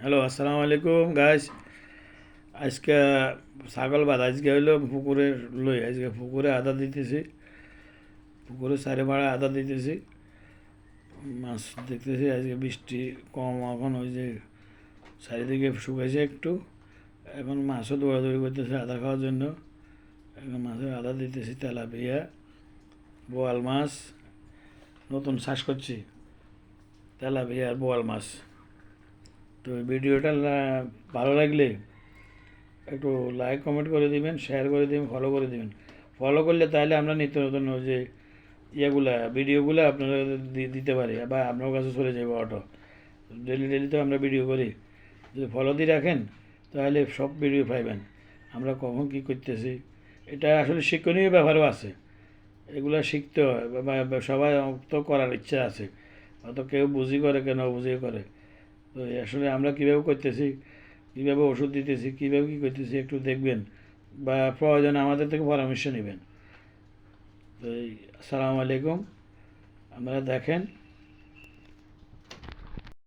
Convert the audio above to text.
Hello, আসসালামু আলাইকুম guys. আজকে ছাগল বাদ আজকে হইলো পুকুরে আজকে পুকুরে আদা দিতেছি, পুকুরে চারি মারা আদা দিতেছি, মাছ দেখতেছি। আজকে বৃষ্টি কম, এখন ওই যে চারিদিকে শুকাইছে একটু, এখন মাছও দৌড়াদৌড়ি করতেছে আদা খাওয়ার জন্য। এখন মাছের আদা দিতেছি, তেলাপিয়া, বোয়াল মাছ, নতুন চাষ করছি তেলাপিয়া আর বোয়াল মাছ। তো ভিডিওটা ভালো লাগলে একটু লাইক কমেন্ট করে দিবেন, শেয়ার করে দিবেন, ফলো করে দিবেন। ফলো করলে তাহলে আমরা নিত্য নতুন ওই যে ভিডিওগুলো আপনারা দিতে পারি, বা আপনার কাছে চলে যাবে অটো। ডেলি ডেলি তো আমরা ভিডিও করি, যদি ফলো দিয়ে রাখেন তাহলে সব ভিডিও পাইবেন আমরা কখন কী করতেছি। এটা আসলে শিক্ষণীয় ব্যাপারও আছে, এগুলো শিখতে হয়, বা সবাই তো করার ইচ্ছা আছে, অত কেউ বুঝি করে কেন বুঝি করে। তো আসলে আমরা কীভাবে করতেছি, কীভাবে ওষুধ দিতেছি, কীভাবে কী করতেছি একটু দেখবেন, বা প্রয়োজনে আমাদের থেকে পরামর্শ নেবেন। তো আসসালামু আলাইকুম, আপনারা দেখেন।